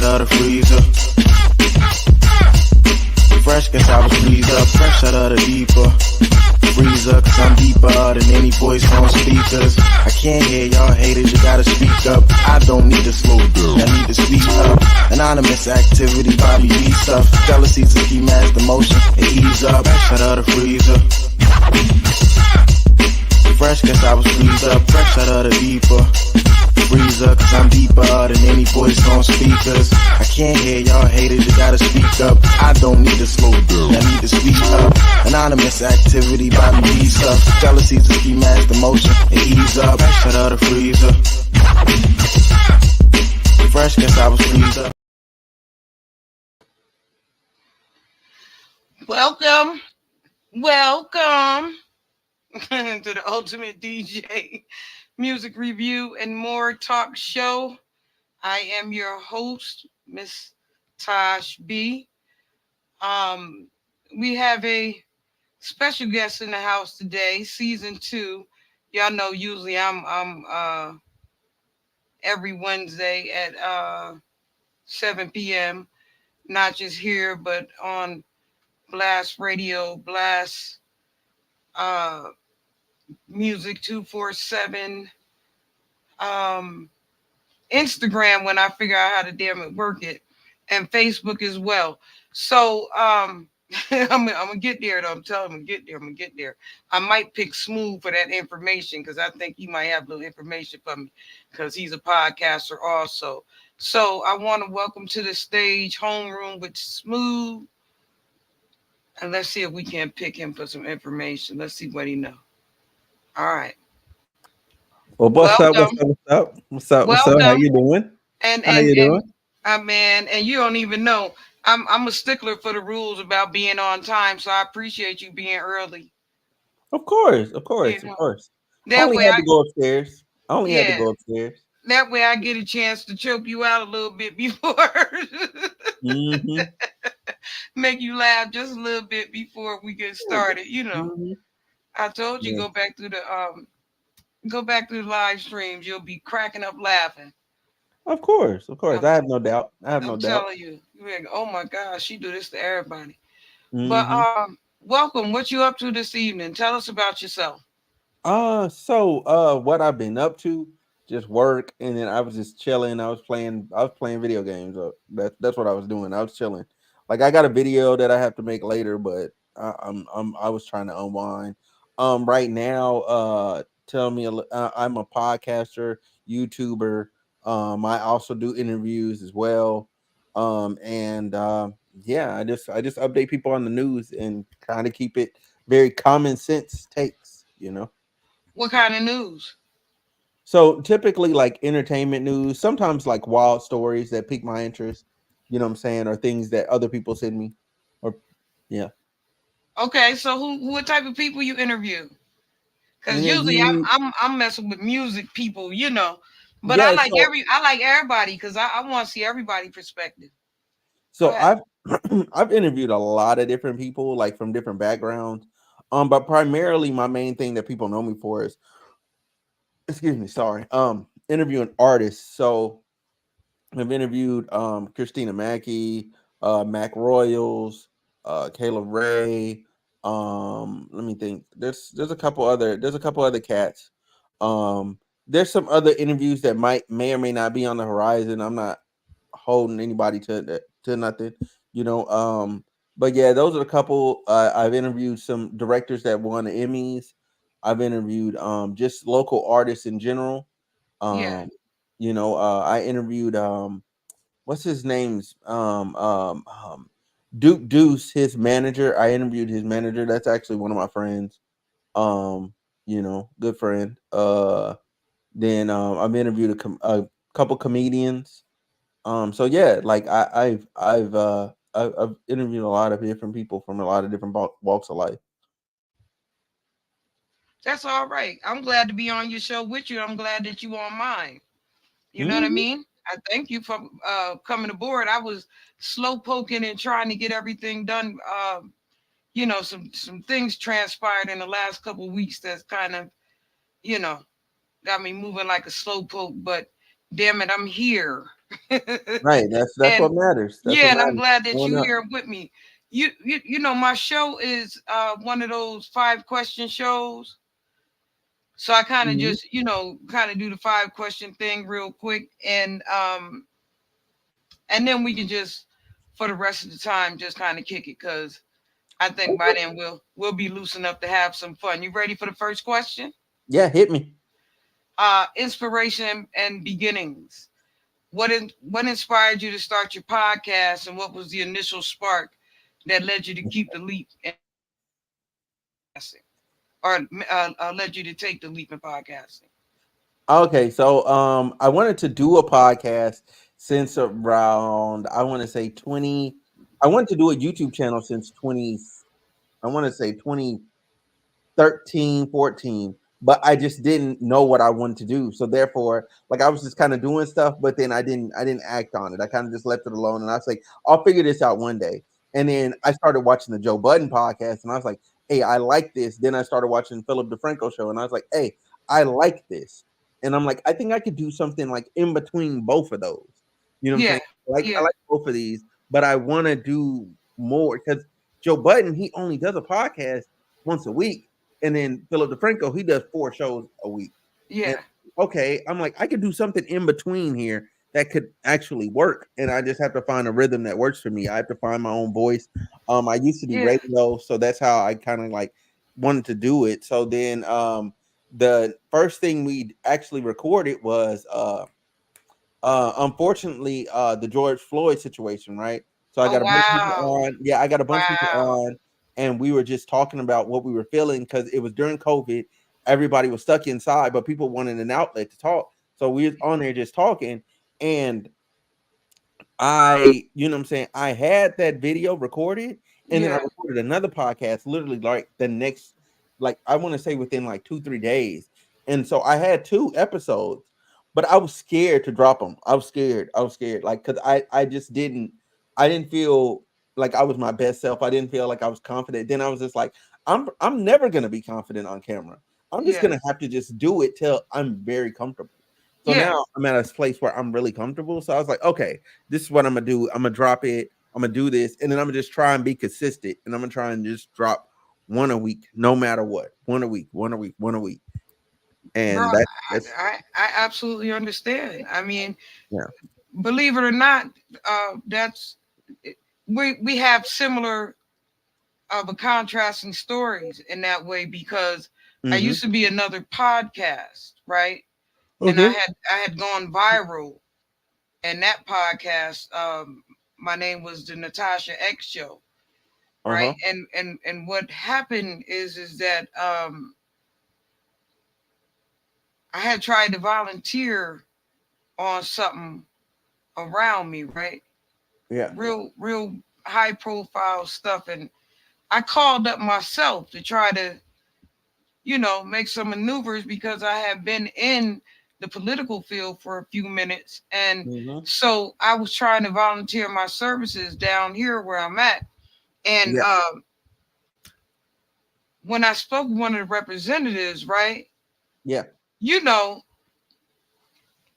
out of the freezer. Fresh, guess I was freeze up. Fresh out of the deeper freezer, cause I'm deeper than any voice on speakers. I can't hear y'all haters, you gotta speak up. I don't need to slow down, I need to speak up. Anonymous activity, Bobby B stuff. Jealousy's a key master motion, it ease up. Fresh out of the freezer. Fresh, guess I was freeze up. Fresh out of the deeper freezer, cause I'm deeper than any voice on speakers. I can't hear y'all haters, you gotta speak up. I don't need to slow down, I need to speak up. Anonymous activity, Bobby B stuff. Jealousy's a key master motion, it ease up. Fresh out of the freezer. Fresh, guess I was freeze up. Welcome to the Ultimate DJ Music Review and More Talk Show. I am your host, Miss Tosh B. We have a special guest in the house today, season 2. Y'all know usually I'm every Wednesday at 7 p.m. Not just here, but on Blast Radio, Blast Music 247, Instagram when I figure out how to damn it work it, and Facebook as well. So I'm gonna get there though. I'm telling him I'm gonna get there. I might pick Smooth for that information because I think he might have a little information for me because he's a podcaster also. So I want to welcome to the stage Homeroom with Smooth. And let's see if we can pick him for some information. Let's see what he knows. All right. Well, what's up? How you doing? How you doing? Man, and you don't even know. I'm a stickler for the rules about being on time, so I appreciate you being early. Of course. That I only way had to go upstairs. That way I get a chance to choke you out a little bit before. Mm-hmm. Make you laugh just a little bit before we get started. You know, I told you go back through the live streams. You'll be cracking up laughing. Of course. I have no doubt. I'm telling you. You're like, oh my gosh, she do this to everybody. Mm-hmm. But welcome. What you up to this evening? Tell us about yourself. So what I've been up to, just work, and then I was just chilling. I was playing video games. That's what I was doing. I was chilling. Like I got a video that I have to make later, but I was trying to unwind. Right now, I'm a podcaster, YouTuber. I also do interviews as well. I just update people on the news and kind of keep it very common sense takes, you know. What kind of news? So typically like entertainment news, sometimes like wild stories that pique my interest, you know what I'm saying, or things that other people send me. Or yeah. Okay, so what type of people you interview? Because usually I'm messing with music people, you know. But I like everybody because I want to see everybody's perspective. So I've interviewed a lot of different people, like from different backgrounds. But primarily my main thing that people know me for is interviewing artists. So I've interviewed Christina Mackey, Mac Royals, Caleb Ray. Let me think. There's a couple other cats. There's some other interviews that may or may not be on the horizon. I'm not holding anybody to nothing, you know. But yeah, those are a couple. I've interviewed some directors that won the Emmys. I've interviewed just local artists in general. You know, I interviewed what's his name's Duke Deuce, his manager. I interviewed his manager. That's actually one of my friends. You know, good friend. Then I've interviewed a couple comedians. So yeah, like I've interviewed a lot of different people from a lot of different walks of life. That's all right. I'm glad to be on your show with you. I'm glad that you on mine. You know what I mean? I thank you for coming aboard. I was slow poking and trying to get everything done. You know, some things transpired in the last couple of weeks that's kind of, you know, got me moving like a slow poke. But damn it, I'm here. Right. That's And what matters. That's what yeah, and I'm matters. glad that Growing you up. here with me. You know, my show is one of those 5 question shows. So I kind of Mhm. just, kind of do the 5 question thing real quick, and then we can just for the rest of the time just kind of kick it, cuz I think by Okay. then we'll be loose enough to have some fun. You ready for the first question? Yeah, hit me. Inspiration and beginnings. What inspired you to start your podcast, and what was the initial spark that led you to keep the leap in podcasting, or led you to take the leap in podcasting? Okay, so I wanted to do a podcast since around I want to say 20. I wanted to do a YouTube channel since 20. I want to say 2013, 14, but I just didn't know what I wanted to do. So therefore, like I was just kind of doing stuff, but then I didn't act on it. I kind of just left it alone and I was like, I'll figure this out one day. And then I started watching the Joe Budden podcast and I was like, hey, I like this. Then I started watching Philip DeFranco show and I was like, hey, I like this. And I'm like, I think I could do something like in between both of those. You know what I'm Yeah, saying? I yeah, like both of these, but I want to do more because Joe Budden, he only does a podcast once a week. And then Philip DeFranco, he does 4 shows a week. And yeah, okay, I'm like, I could do something in between here that could actually work. And I just have to find a rhythm that works for me. I have to find my own voice. I used to do yeah. radio, so that's how I kind of like wanted to do it. So then the first thing we actually recorded was unfortunately, the George Floyd situation, right? So I Oh got a bunch of people wow, on. Yeah, I got a bunch of people wow. on, and we were just talking about what we were feeling because it was during COVID. Everybody was stuck inside, but people wanted an outlet to talk. So we was on there just talking, and you know what I'm saying? I had that video recorded and then I Yeah, recorded another podcast literally like the next, like I want to say within like 2, 3 days. And so I had 2 episodes, but I was scared to drop them. I was scared. I was scared. Like, cause I just I didn't feel like I was my best self. I didn't feel like I was confident. Then I was just like, I'm never going to be confident on camera. I'm just yeah, going to have to just do it till I'm very comfortable. So yeah. now I'm at a place where I'm really comfortable. So I was like, okay, this is what I'm gonna do. I'm gonna drop it. I'm gonna do this, and then I'm gonna just try and be consistent. And I'm gonna try and just drop one a week, no matter what. One a week, one a week, one a week. Bro, And that's I absolutely understand. I mean, yeah. believe it or not, that's we have similar of a contrasting stories in that way, because I Mm-hmm. used to be another podcast, right? And Okay. I had gone viral in that podcast. My name was the Natasha X Show, Uh right? huh. And what happened is that I had tried to volunteer on something around me, right? Yeah. Real high profile stuff, and I called up myself to try to, make some maneuvers, because I have been in the political field for a few minutes. And Mm-hmm. so I was trying to volunteer my services down here where I'm at. And Yeah. when I spoke with one of the representatives, right, Yeah. you know,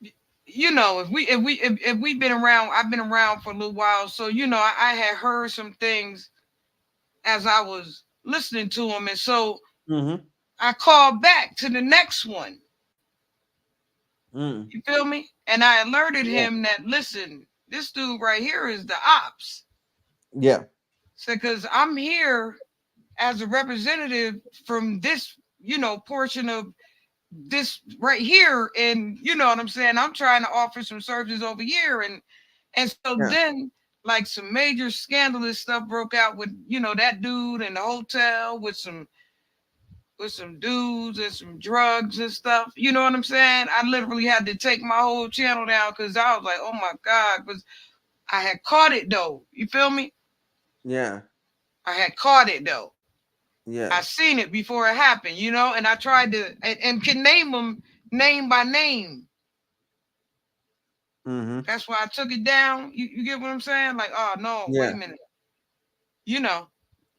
if we've been around, I've been around for a little while. So, I had heard some things as I was listening to him. And so Mm-hmm. I called back to the next one. Mm. You feel me? And I alerted Yeah. him that, listen, this dude right here is the ops. Yeah. So, because I'm here as a representative from this, portion of this right here. And you know what I'm saying? I'm trying to offer some services over here. And so Yeah. then, like, some major scandalous stuff broke out with, that dude in the hotel with some dudes and some drugs and stuff. You know what I'm saying? I literally had to take my whole channel down, because I was like, oh my God, because I had caught it though. You feel me? Yeah. I had caught it though. I Yeah. seen it before it happened, and I tried to, and can name them name by name. Mm-hmm. That's why I took it down. You get what I'm saying? Like, oh no, wait a Yeah. minute. You know.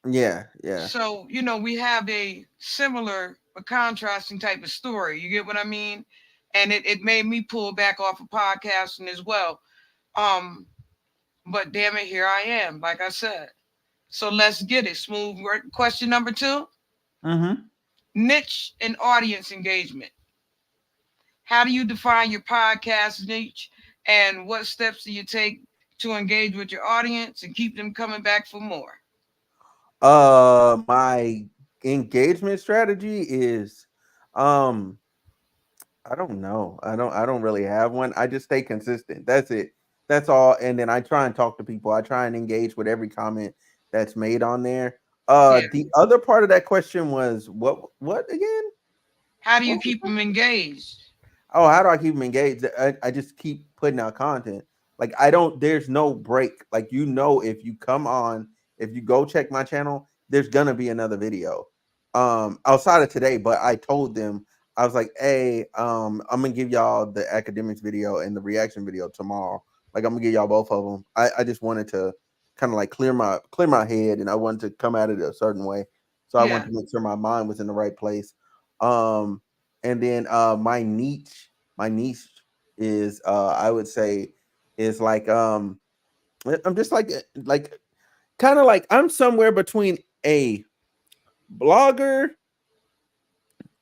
Yeah. Yeah. So, we have a similar but contrasting type of story. You get what I mean? And it made me pull back off of podcasting as well. Um, but damn it, here I am. Like I said. So let's get it. Smooth work. Question number two: Mm-hmm. niche and audience engagement. How do you define your podcast niche, and what steps do you take to engage with your audience and keep them coming back for more? My engagement strategy is, um, I don't know. I don't really have one. I just stay consistent. That's it. That's all. And then I try and talk to people. I try and engage with every comment that's made on there. Yeah. The other part of that question was what again? How do you What was keep that? them engaged? Oh, how do I keep them engaged? I just keep putting out content. Like I don't, there's no break. Like if you come on, if you go check my channel, there's gonna be another video. Outside of today, but I told them I was like, hey, I'm gonna give y'all the academics video and the reaction video tomorrow. Like I'm gonna give y'all both of them. I just wanted to kind of like clear my head, and I wanted to come at it a certain way. So I Yeah. wanted to make sure my mind was in the right place. Um, and then my niche is I would say is like I'm just like kind of like I'm somewhere between a blogger,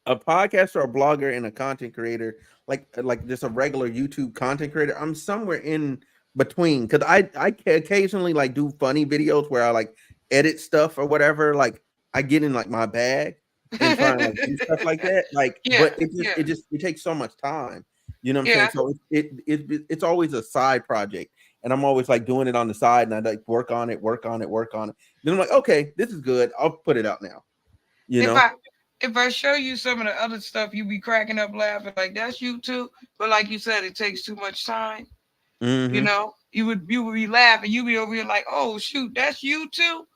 a podcaster, a blogger, and a content creator, like just a regular YouTube content creator. I'm somewhere in between because I occasionally like do funny videos where I like edit stuff or whatever. Like I get in like my bag and try and like do stuff like that. Like, but Yeah. Yeah. it takes so much time. You know what I'm saying? Yeah. So it's always a side project, and I'm always like doing it on the side, and I like work on it, work on it, work on it. Then I'm like, okay, this is good. I'll put it out now. You If know? I if I show you some of the other stuff, you be cracking up laughing like that's you too. But like you said, it takes too much time. You Mm-hmm. know, you would be laughing. You be over here like, oh shoot, that's you too.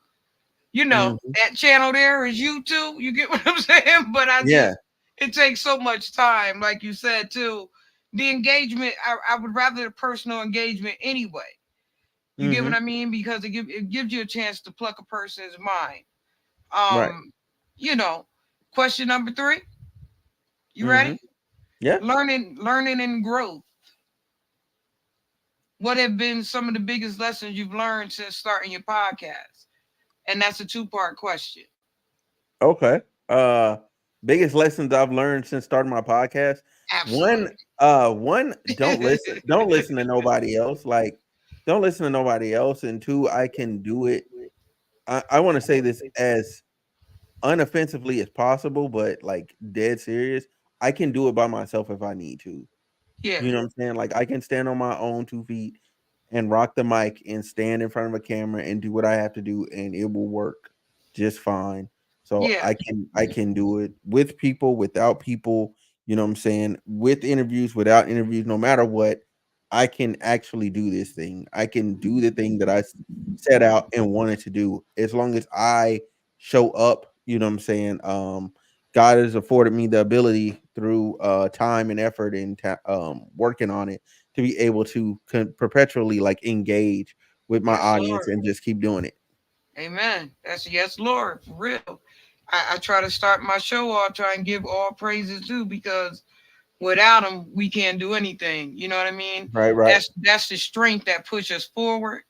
You know, Mm-hmm. that channel there is you too. You get what I'm saying? But Yeah. it takes so much time, like you said too. The engagement, I would rather the personal engagement anyway. You get what Mm-hmm. I mean? Because it gives you a chance to pluck a person's mind. Right. Um, you know, question number three. You Mm-hmm. ready? Yeah. Learning and growth. What have been some of the biggest lessons you've learned since starting your podcast? And that's a two-part question. Okay. Uh Biggest lessons I've learned since starting my podcast. One, Absolutely. one, don't listen to nobody else. Like, don't listen to nobody else. And two, I can do it. I want to say this as unoffensively as possible, but like dead serious. I can do it by myself if I need to. Yeah, You know what I'm saying? Like I can stand on my own 2 feet and rock the mic and stand in front of a camera and do what I have to do, and it will work just fine. So yeah, I can do it with people, without people, you know what I'm saying, with interviews, without interviews, no matter what. I can actually do this thing. I can do the thing that set out and wanted to do as long as I show up, you know what I'm saying? God has afforded me the ability through time and effort and working on it to be able to perpetually like engage with my yes, audience Lord. and just keep doing it. Amen. That's yes, Lord, for real. I try to start my show off, try and give all praises too, because without them, we can't do anything. You know what I mean? Right, right. That's the strength that pushes us forward.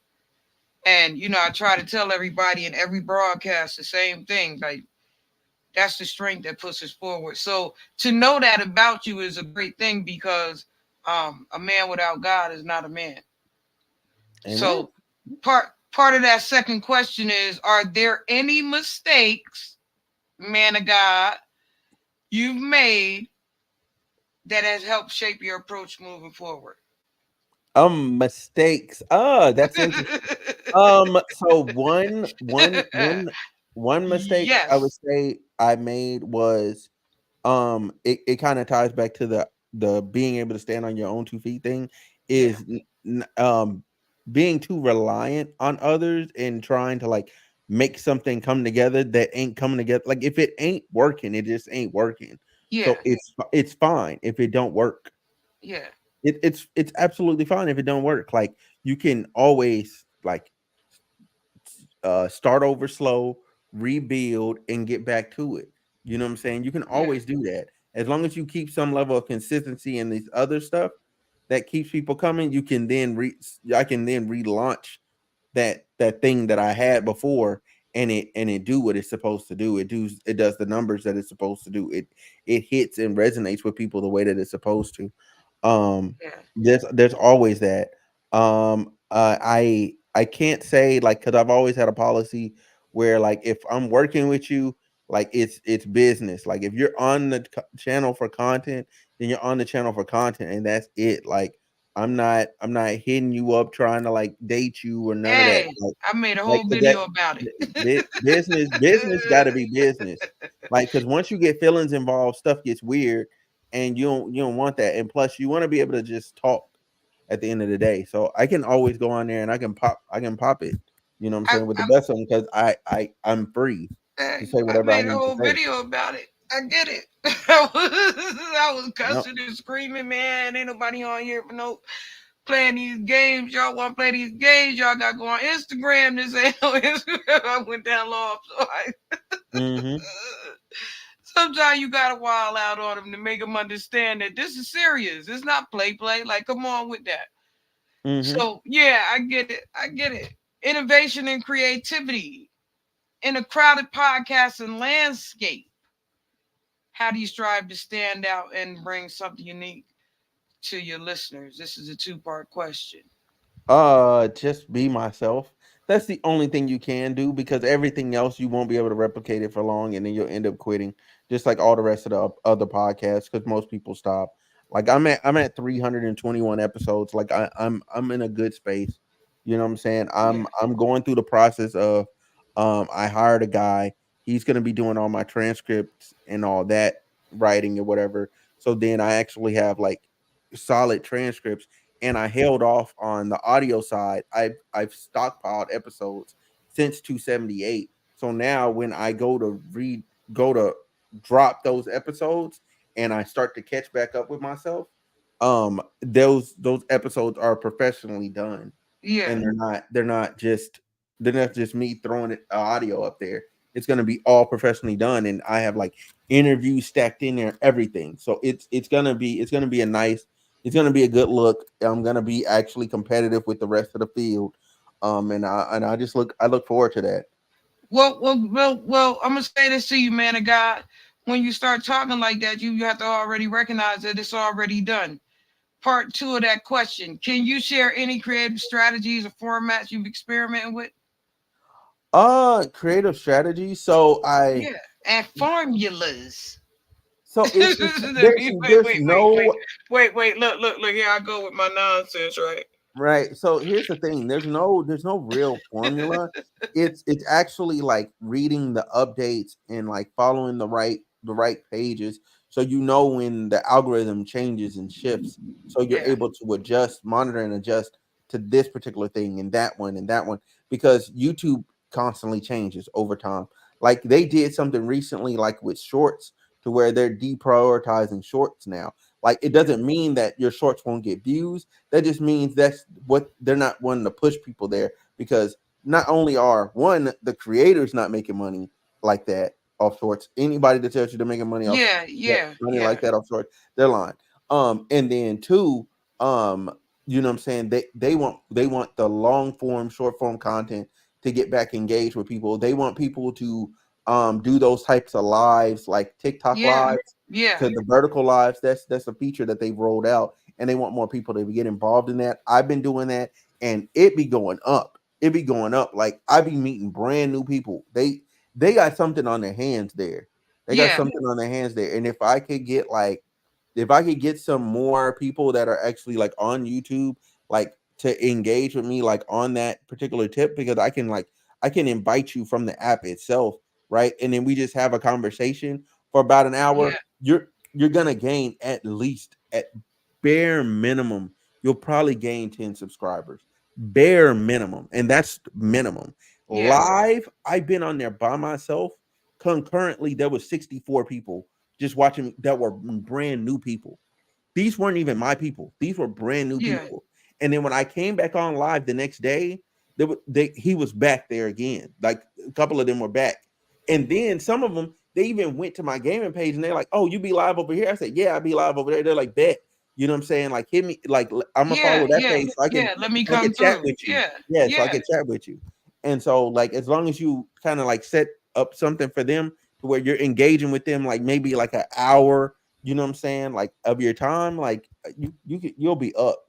And I try to tell everybody in every broadcast the same thing. Like that's the strength that pushes us forward. So to know that about you is a great thing because a man without God is not a man. Amen. So part of that second question is: are there any mistakes, man of God, you've made that has helped shape your approach moving forward? Mistakes. That's interesting. So one mistake I would Yes. say I made was it kind of ties back to the being able to stand on your own 2 feet thing Yeah. is being too reliant on others and trying to like make something come together that ain't coming together. Like if it ain't working, it just ain't working. Yeah. So it's fine if it don't work. Yeah. It's absolutely fine if it don't work. Like you can always like start over slow, rebuild, and get back to it. You know what I'm saying? You can Yeah. always do that as long as you keep some level of consistency in these other stuff. that keeps people coming, you can then I can then relaunch that thing that I had before, and it do what it's supposed to do. It does the numbers that it's supposed to do. It hits and resonates with people the way that it's supposed to. Yeah. There's always that. I can't say, like, because I've always had a policy where, like, if I'm working with you, like, it's business. Like, if you're on the channel for content, then you're on the channel for content, and that's it. Like, I'm not hitting you up trying to, like, date you or none of that. Hey, I made a Like, whole 'cause that video about it. business got to be business. Like, because once you get feelings involved, stuff gets weird, and you don't want that. And plus, you want to be able to just talk at the end of the day. So I can always go on there and I can pop it. You know what I'm I, saying, with the I, best of them, because I'm free to hey, say I whatever I made a need to whole say. video about it. I get it. I was Yep. cussing and screaming, man. Ain't nobody on here for no playing these games. Y'all want to play these games? Y'all got to go on Instagram. This ain't no Instagram. I went down low. So Mm-hmm. sometimes you got to wild out on them to make them understand that this is serious. It's not play. Like, come on with that. Mm-hmm. So yeah, I get it. I get it. Innovation and creativity in a crowded podcasting landscape. How do you strive to stand out and bring something unique to your listeners? This is a two-part question. Just be myself. That's the only thing you can do, because everything else you won't be able to replicate it for long, and then you'll end up quitting, just like all the rest of the other podcasts. Because most people stop. Like, I'm at 321 episodes. Like, I'm in a good space. You know what I'm saying? Yeah, I'm going through the process of, I hired a guy. He's gonna be doing all my transcripts and all that writing or whatever. So then I actually have, like, solid transcripts, and I held off on the audio side. I've stockpiled episodes since 278. So now when I go to drop those episodes, and I start to catch back up with myself, those episodes are professionally done, yeah, and they're not just me throwing it audio up there. It's going to be all professionally done, and I have, like, interviews stacked in there, everything. So it's going to be a nice, it's going to be a good look. I'm going to be actually competitive with the rest of the field. And I look forward to that. well. I'm gonna say this to you, man of God. When you start talking like that, you have to already recognize that it's already done. Part two of that question: can you share any creative strategies or formats you've experimented with? Creative strategy. So I Yeah, and formulas. so it's there's wait, wait, there's wait, wait, no wait. Look. Here I go with my nonsense, right? Right. So here's the thing. There's no real formula. It's actually, like, reading the updates and, like, following the right pages, so you know when the algorithm changes and shifts, so you're Yeah, able to adjust, monitor and adjust to this particular thing and that one, because YouTube constantly changes over time. Like, they did something recently, like, with shorts, to where they're deprioritizing shorts now. Like, it yeah, doesn't mean that your shorts won't get views. That just means that's what they're not wanting to push people there, because not only are, one, the creators not making money like that off shorts. Anybody that tells you they're making yeah, yeah, money yeah, like that off shorts, they're lying. And then two, um, you know what I'm saying? They want the long form, short form content to get back engaged with people. They want people to do those types of lives, like TikTok yeah, lives, yeah, to the vertical lives. That's a feature that they've rolled out, and they want more people to get involved in that. I've been doing that, and it be going up. It be going up. Like, I be meeting brand new people. They got something on their hands there. They got yeah, something on their hands there. And if I could get some more people that are actually, like, on YouTube, like, to engage with me, like, on that particular tip, because I can invite you from the app itself, right? And then we just have a conversation for about an yeah, hour. You're gonna gain, at least, at bare minimum, you'll probably gain 10 subscribers. Bare minimum. And that's minimum. yeah, Live, I've been on there by myself. Concurrently, there was 64 people just watching me that were brand new people. These weren't even my people. These were brand new yeah, people. And then when I came back on live the next day, he was back there again. Like, a couple of them were back. And then some of them, they even went to my gaming page, and they're like, "Oh, you be live over here?" I said, "Yeah, I be live over there." They're like, "Bet." You know what I'm saying? Like hit me, like I'm gonna Yeah, follow that yeah, page so yeah. Let me I can come chat through. with you. Yeah, Yeah, so I yeah. can chat with you. And so like as long as you kind of like set up something for them to where you're engaging with them, like maybe like an hour, you know what I'm saying, like of your time, like you'll be up.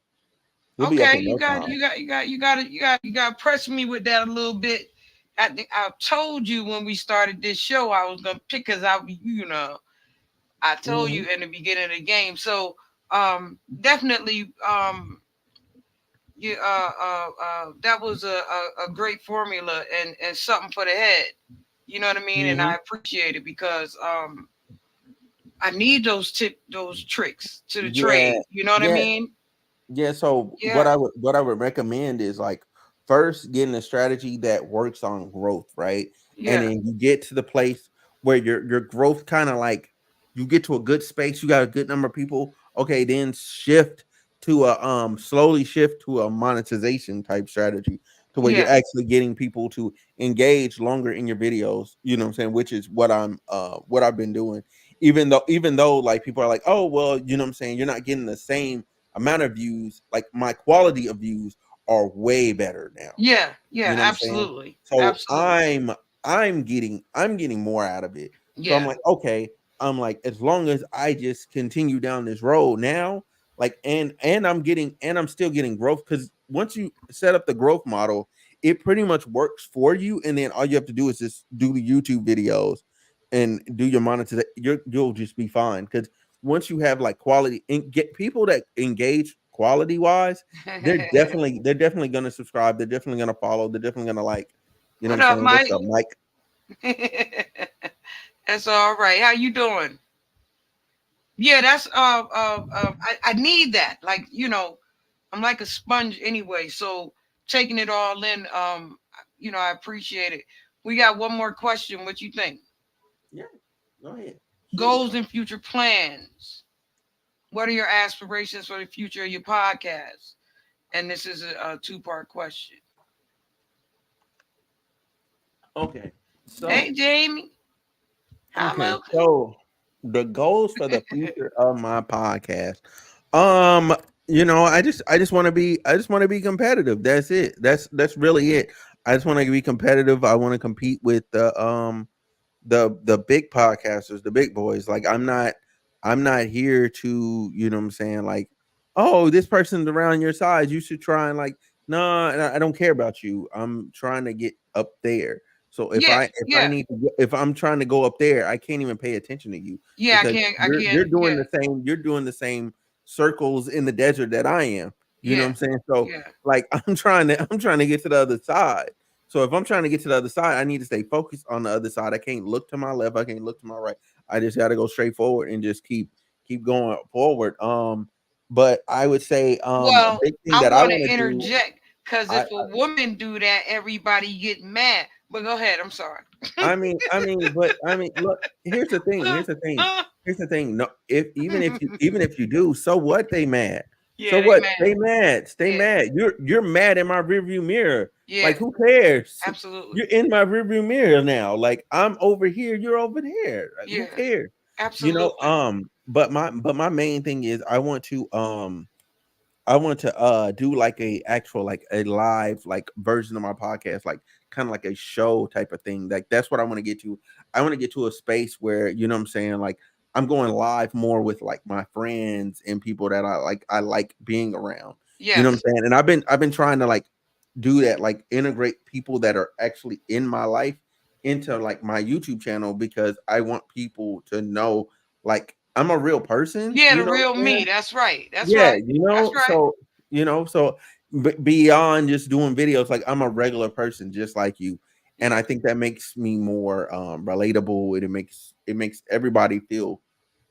You'll be up Okay, in no time. you got to press me with that a little bit. I think I told you when we started this show I was gonna pick because I told Hmm. you in the beginning of the game. So definitely you that was a great formula and something for the head. You know what I mean? And Hmm. I appreciate it because I need those tricks to the Yeah, trade. You know what I yeah. mean? Yeah, so Yeah, what I would recommend is like first getting a strategy that works on growth, right? And yeah, then you get to the place where your growth kind of like you get to a good space, you got a good number of people. Okay, then shift to a slowly shift to a monetization type strategy to where you're yeah, actually getting people to engage longer in your videos, you know what I'm saying, which is what I've been doing. Even though like people are like, "Oh, well, you know what I'm saying, you're not getting the same amount of views, like my quality of views are way better now. yeah, You yeah. know what I'm saying? Absolutely, So absolutely. I'm getting more out of it. So I'm Yeah, like, okay, I'm like, as long as I just continue down this road now, like and I'm still getting growth because once you set up the growth model, it pretty much works for you. And then all you have to do is just do the YouTube videos and do your monetization. You'll just be fine. Because once you have like quality and get people that engage quality wise, they're definitely gonna subscribe. They're definitely gonna follow. They're definitely gonna like, you know what what I'm up, saying? What's Mike? up, Mike? That's all right. How you doing? Yeah, that's I need that. Like, I'm like a sponge anyway, so taking it all in, I appreciate it. We got one more question. What you think? Yeah, go ahead. Shoot it. Goals and future plans. What are your aspirations for the future of your podcast? And this is a two-part question. Okay. So Hey, Jamie. Hi, okay. Milton. So the goals for the future of my podcast. Um, I just want to be competitive. That's it. That's really it. I just want to be competitive. I want to compete with the big podcasters, the big boys. Like I'm not here to, you know what I'm saying, like, oh, this person's around your size. You should try and like, no, I don't care about you. I'm trying to get up there. So Yeah, if I yeah, need to if I'm trying to go up there, I can't even pay attention to you yeah. because I you're can't. doing Yeah, you're doing the same circles in the desert that I am. You know what yeah, I'm saying? So yeah, like I'm trying to get to the other side. So if I'm trying to get to the other side, I need to stay focused on the other side. I can't look to my left. I can't look to my right. I just got to go straight forward and just keep going forward. But I would say a Well, big thing I that I want want to to do. interject because I if a woman do that, everybody get mad. But go ahead. I'm sorry. I mean, look. Here's the thing. Here's the thing. Here's the thing. No, if even if you do, so what? They mad. So Yeah, they what? mad. Stay mad. Stay Yeah, mad. You're mad in my rearview mirror. yeah, Like who cares? absolutely. You're in my rearview mirror now. Like I'm over here. You're over there. Like, who Yeah, cares? You know. absolutely. But my main thing is I want to do like a actual like a live like version of my podcast, like kind of like a show type of thing. Like that's what I want to get to. I want to get to a space where, you know what I'm saying, like I'm going live more with like my friends and people that I like being around. You know what I'm Yes. saying? And I've been trying to like do that, like integrate people that are actually in my life into like my YouTube channel because I want people to know like I'm a real person, Yeah, you the know what real I'm me. saying? That's right. That's Yeah, right. That's right. so beyond just doing videos, like I'm a regular person just like you, and Yeah. I think that makes me more relatable. And it makes everybody feel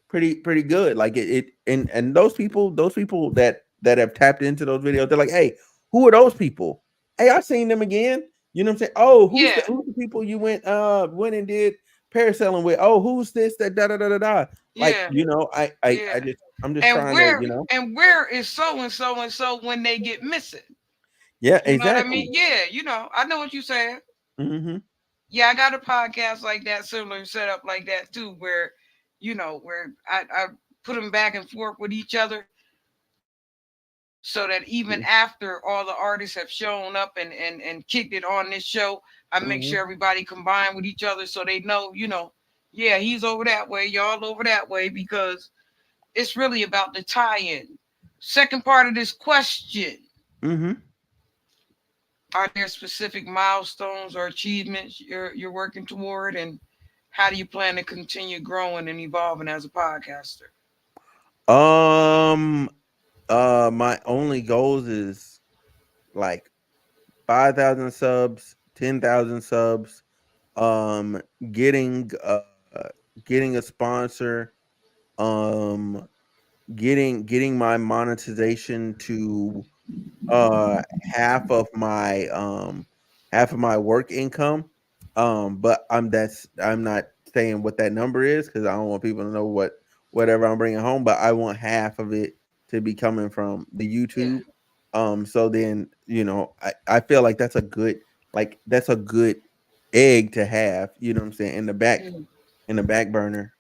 pretty good. Like it and those people that have tapped into those videos, they're like, hey, who are those people? Hey, I seen them again. You know what I'm saying? Oh, Yeah. who's the people you went and did parasailing with? Oh, who's this that da da da da da? Like, Yeah. you know, Yeah. I'm just And trying to, where you know. and where is so and so and so when they get missing? Yeah, You know what I exactly. mean? Yeah, I know what you're saying. Mhm. Yeah, I got a podcast like that, similar setup like that too, where where I put them back and forth with each other. so that even Yeah. after all the artists have shown up and kicked it on this show, I make Mhm. sure everybody combine with each other so they know, yeah, he's over that way, y'all over that way, because it's really about the tie-in. Second part of this question: Mhm. are there specific milestones or achievements you're working toward, and how do you plan to continue growing and evolving as a podcaster? Um. My only goals is like 5,000 subs, 10,000 subs. Um. Getting getting a sponsor. Um. Getting my monetization to half of my work income. But I'm not saying what that number is because I don't want people to know whatever I'm bringing home, but I want half of it to be coming from the Yeah, YouTube. So then, I feel like that's a good egg to have, you know what I'm saying, mm, in the back burner.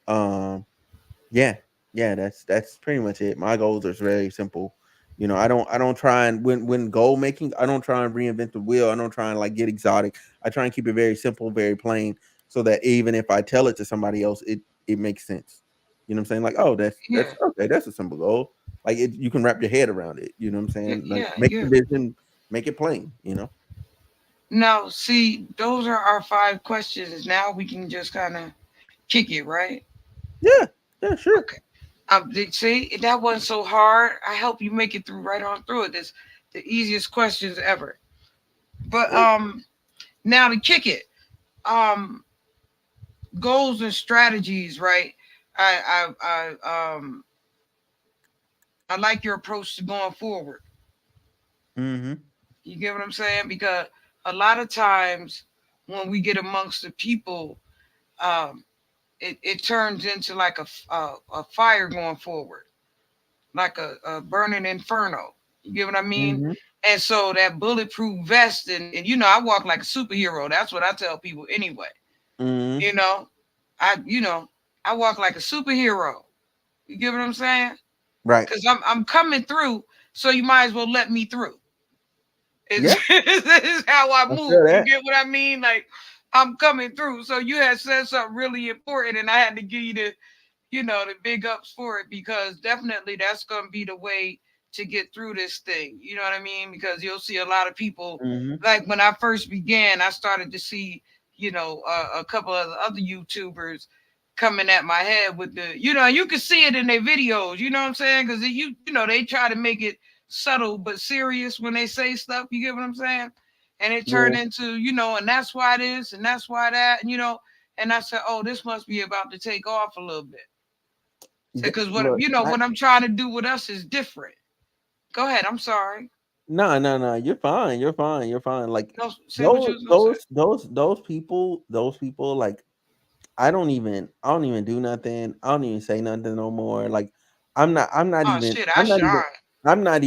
Yeah, yeah, that's pretty much it. My goals are very simple. I don't try and when goal making, I don't try and reinvent the wheel. I don't try and like get exotic. I try and keep it very simple, very plain, so that even if I tell it to somebody else, it makes sense. You know what I'm saying? Like, oh, that's yeah, okay. That's a simple goal. Like you can wrap your head around it. You know what I'm yeah, saying? Like yeah, make the yeah. vision, make it plain. You know? Now, see, those are our five questions. Now we can just kind of kick it, right? Yeah, yeah, sure. Okay. See, that wasn't so hard. I help you make it through right on through it. This the easiest questions ever. But Sure. now to kick it, um, goals and strategies, right? I like your approach to going forward. Mm-hmm. You get what I'm saying? Because a lot of times when we get amongst the people, um, it turns into like a fire going forward, like a burning inferno. You get what I mean? Mm-hmm. And so that bulletproof vest, and I walk like a superhero. That's what I tell people anyway. Mm-hmm. You know, I walk like a superhero. You get what I'm saying? Right. Because I'm coming through, so you might as well let me through. Is Yeah, this is how I I move. feel You that. get what I mean? Like I'm coming through. So you had said something really important, and I had to give you the big ups for it, because definitely that's going to be the way to get through this thing. You know what I mean? Because you'll see a lot of people, Mm-hmm. like when I first began, I started to see, a couple of the other YouTubers coming at my head with you can see it in their videos, you know what I'm saying? Because they try to make it subtle but serious when they say stuff, you get what I'm saying? And it turned Yeah. into, and that's why this and that's why that, and I said, oh, this must be about to take off a little bit. Because what Look, what I'm trying to do with us is different. Go ahead. I'm sorry. no, no, no. You're fine. You're fine. You're fine. Like No, say what you was gonna say. those people. Like I don't even do nothing. I don't even say nothing no more. Like I'm not Oh even, shit, I shine. I'm not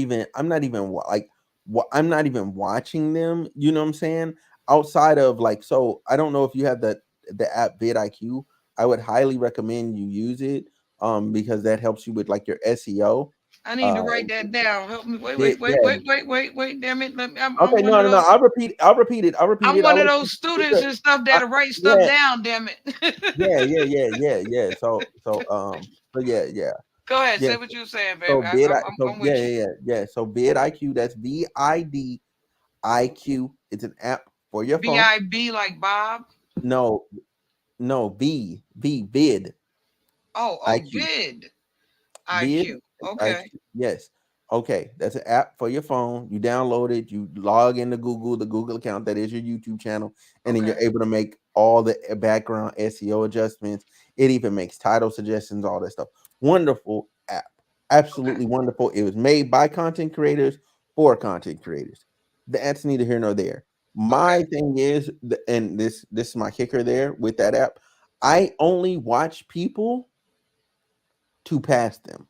even watching them. You know what I'm saying? Outside of like, so I don't know if you have the app vidIQ. I would highly recommend you use it. Because that helps you with like your SEO. I need Uh, to write that down. Help me. Wait, yeah, wait, wait, yeah. wait, wait, wait, wait. Damn it. I'm Okay, one no, of no, no. those. I'll repeat it. I'm I'll one of let those you students because and stuff I, that'll write stuff yeah, down. Damn yeah, it. yeah, yeah, yeah, yeah. So yeah, yeah, Go ahead. yeah. Say what you were saying, baby. So bid, I'm yeah, with you. yeah, yeah, yeah. So bid IQ, that's VIDIQ. It's an app for your phone. BIB like Bob. No, no, vid Oh, IQ. bid Vid IQ. Okay. IQ. Yes. Okay. That's an app for your phone. You download it, you log into Google, the Google account that is your YouTube channel, and then you're Okay. able to make all the background SEO adjustments. It even makes title suggestions, all that stuff. Wonderful app. Okay. Absolutely wonderful. It was made by content creators for content creators. That's neither here nor there. Okay. My thing is, and this is my kicker there with that app. I only watch people to pass them.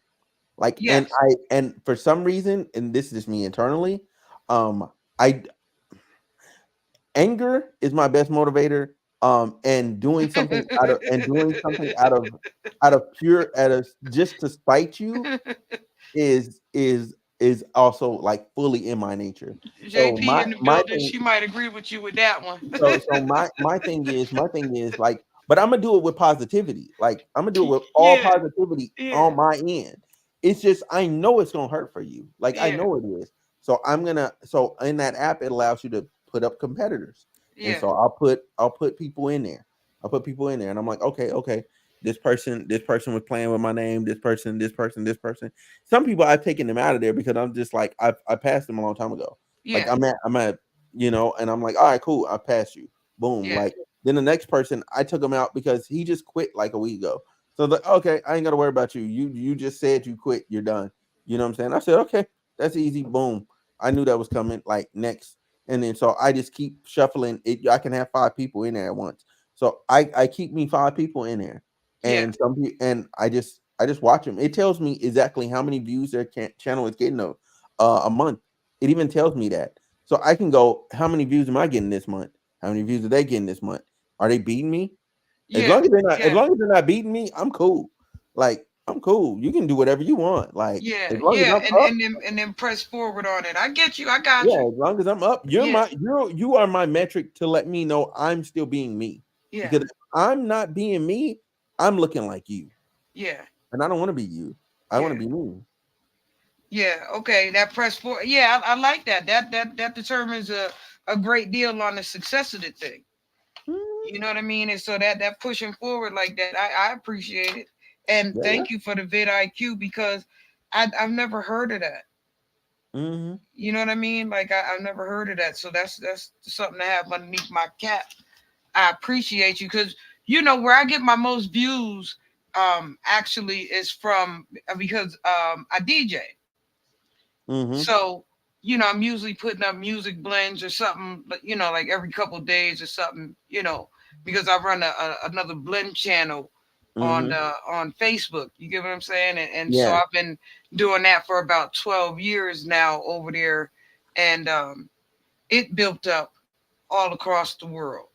Like, Yes. and for some reason, and this is just me internally, I anger is my best motivator. And doing something out of pure, out of just to spite you is is also like fully in my nature. So JP in the my building. thing She might agree with you with that one. so my thing is like, but I'm gonna do it with positivity. Like I'm gonna do it with all Yeah, positivity yeah, on my end. It's just I know it's gonna hurt for you. Like I yeah, know it is. So in that app it allows you to put up competitors. And yeah, so I'll put people in there. I'll put people in there and I'm like, okay, this person was playing with my name, this person. Some people I've taken them out of there because I'm just like I passed them a long time ago. Like yeah, I'm at, and I'm like, all right, cool, I passed you. Boom. yeah, Like then the next person, I took him out because he just quit like a week ago. So like, okay, I ain't gotta worry about you. You just said you quit, you're done. You know what I'm saying? I said, okay, that's easy. Boom. I knew that was coming. Like next. And then so I just keep shuffling it. I can have 5 people in there at once. So I keep me 5 people in there. yeah, And I just watch them. It tells me exactly how many views their channel is getting a month. It even tells me that. So I can go, how many views am I getting this month? How many views are they getting this month? Are they beating me? As yeah, long as they're not, as yeah, long as they're not beating me, I'm cool. Like I'm cool. You can do whatever you want. Like yeah, as long as yeah, I'm and up, then press forward on it. I get you. I got yeah. you. As long as I'm up, Yeah, you are my metric to let me know I'm still being me. yeah, Because if I'm not being me, I'm looking like you, yeah, and I don't want to be you. I want to yeah, be me. yeah. Okay, that press forward. Yeah, I like that. That determines a great deal on the success of the thing. Mhm. You know what I mean? And so that pushing forward like that, I appreciate it. And Yeah, yeah. thank you for the vidIQ because I've never heard of that. Hmm. You know what I mean? Like I've never heard of that. So that's something to have underneath my cap. I appreciate you because you know where I get my most views actually is from because I DJ. Hmm. So, you know, I'm usually putting up music blends or something, you know, like every couple of days or something, you know, because I run another blend channel Hmm. on Facebook. You get what I'm saying? And so Yeah. I've been doing that for about 12 years now over there, and it built up all across the world.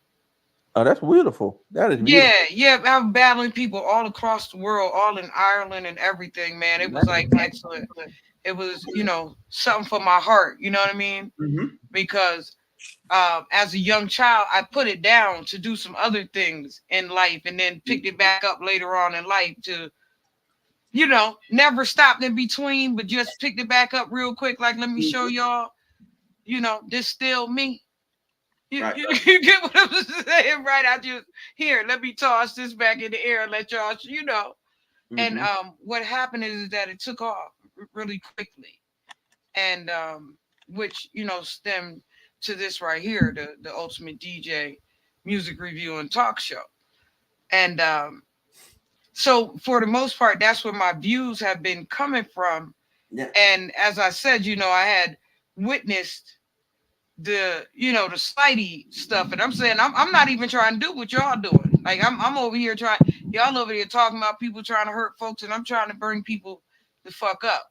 Oh, that's beautiful. That is Yeah, beautiful. yeah, I'm battling people all across the world, all in Ireland and everything, man. It was like excellent. It was, you know, something for my heart. You know what I mean? Hmm. Because as a young child, I put it down to do some other things in life and then picked it back up later on in life to, you know, never stopped in between, but just picked it back up real quick. Like, let me show y'all, you know, this still me. Right. You get what I'm saying, right? I just, here, let me toss this back in the air and let y'all, you know. And Hmm. what happened is that it took off really quickly. And which you know stemmed to this right here, the Ultimate DJ Music Review and Talk Show. And so for the most part, that's where my views have been coming from. Yeah. And as I said, you know, I had witnessed the you know the slidey stuff, and I'm saying I'm not even trying to do what y'all doing. Like I'm over here trying, y'all over here talking about people trying to hurt folks, and I'm trying to bring people the fuck up.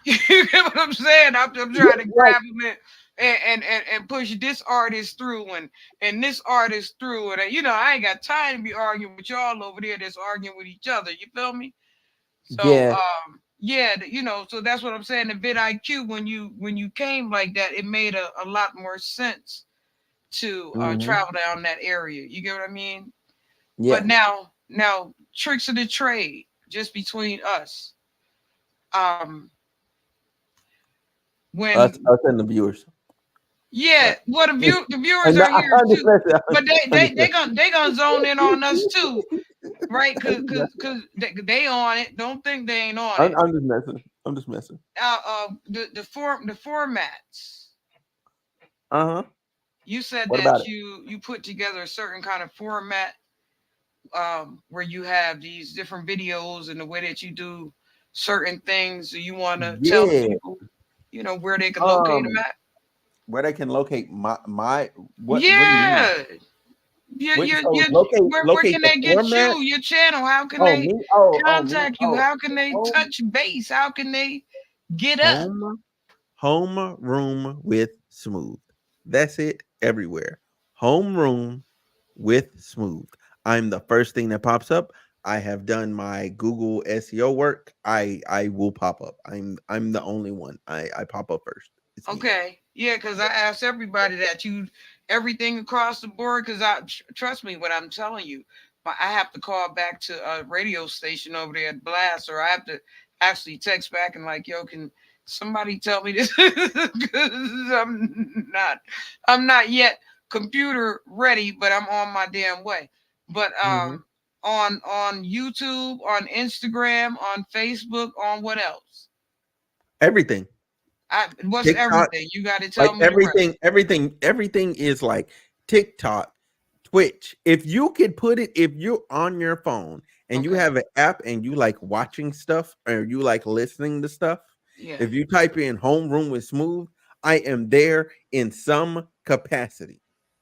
You get what I'm saying? I'm Yeah. trying to Right. grab them and push this artist through and this artist through. And you know, I ain't got time to be arguing with y'all over there that's arguing with each other. You feel me? So Yeah. yeah, you know, so that's what I'm saying. The vidIQ, when you came like that, it made a lot more sense to Hmm. travel down that area. You get what I mean? But Yeah. now tricks of the trade, just between us. Um when Us and the viewers. Yeah, Uh, well, the viewers and are not, here I'm just too, messing. but I'm just they gonna zone in on us too, right? messing. Cause they on it. Don't think they ain't on I'm, it. I'm just messing. I'm just messing. The formats. Uh huh. You said What that about it? you put together a certain kind of format where you have these different videos and the way that you do certain things. Do you want to tell the Yeah. people, you know, where they can locate them Um, at? where they can locate my what do you mean? Yeah. So locate Where locate can the they get format? you? Your channel? How can Oh they me? Oh me? contact you? Oh How can they home touch base? How can they get up? home home room with smooth. That's it everywhere. Home room with smooth. I'm the first thing that pops up. I have done my Google SEO work, I will pop up. I'm the only one. I pop up first. It's me. Okay. Yeah, because I asked everybody that you everything across the board. Because trust me, what I'm telling you, I have to call back to a radio station over there at Blast, or I have to actually text back and like, yo, can somebody tell me this? Because not, I'm not yet computer ready, but I'm on my damn way. But Mhm. on YouTube, on Instagram, on Facebook, on what else? Everything. What's TikTok, everything? You got to tell like me the rest. everything is like TikTok, Twitch. If you could put it, if you're on your phone and you Okay. have an app and you like watching stuff or you like listening to stuff, Yeah. if you type in Homeroom with Smooth, I am there in some capacity.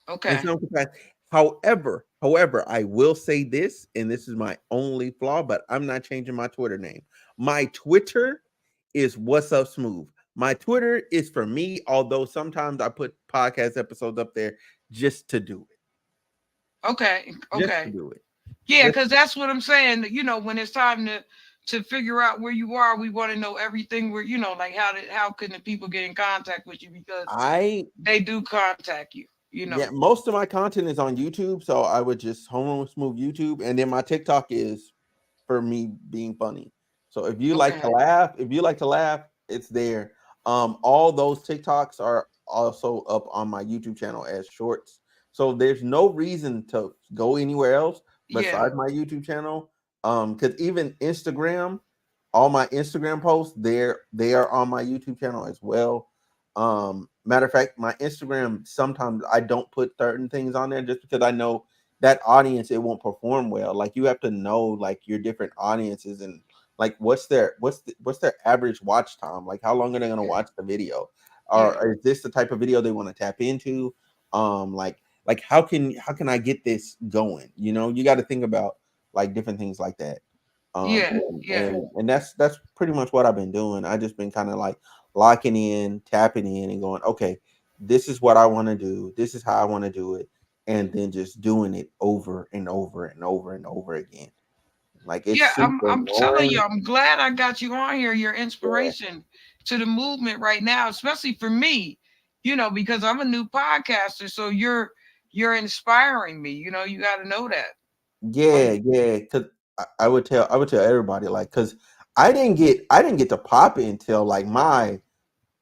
In Okay. some capacity. However, I will say this, and this is my only flaw, but I'm not changing my Twitter name. My Twitter is What's Up Smooth. My Twitter is for me, although sometimes I put podcast episodes up there just to do it. Okay. Just to Okay. do it. Yeah, Just because that's what I'm saying. When it's time to figure out where you are, we want to know everything. Where like how can the people get in contact with you because I they do contact you. You know. yeah, most of my content is on YouTube, so I would just home with smooth YouTube, and then my TikTok is for me being funny. So Okay. if you like to laugh, it's there. All those TikToks are also up on my YouTube channel as shorts. So there's no reason to go anywhere else Yeah. besides my YouTube channel. Because even Instagram, all my Instagram posts, they are on my YouTube channel as well. Matter of fact, my Instagram sometimes I don't put certain things on there just because I know that audience it won't perform well. Like you have to know like your different audiences and like what's their average watch time? Like how long are they gonna Yeah. watch the video? Yeah. Or is this the type of video they want to tap into? Like how can I get this going? You got to think about like different things like that. Yeah. And, Yeah. and that's pretty much what I've been doing. I just been kind of like locking in, tapping in, and going, okay, this is what I want to do. This is how I want to do it, and then just doing it over and over and over and over again. Like Yeah. it's I'm super I'm telling you, annoying. I'm glad I got you on here. Your Yeah, inspiration to the movement right now, especially for me. Because I'm a new podcaster, so you're inspiring me. You got to know that. yeah, yeah. Because I would tell everybody like because I didn't get to pop it until like my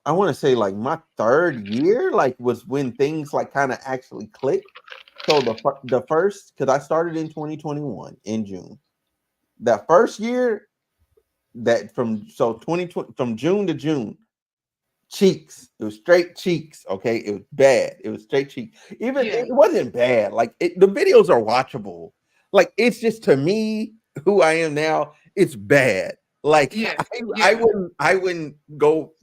I want to say like my third year like was when things like kind of actually clicked. So the first because I started in 2021 in June. That first year that from so 2020 from June to June, cheeks. It was straight cheeks. Okay, it was bad. It was straight cheeks. Even Yeah. it wasn't bad. Like the videos are watchable. Like it's just to me who I am now. It's bad. Like Yeah. I Yeah. wouldn't go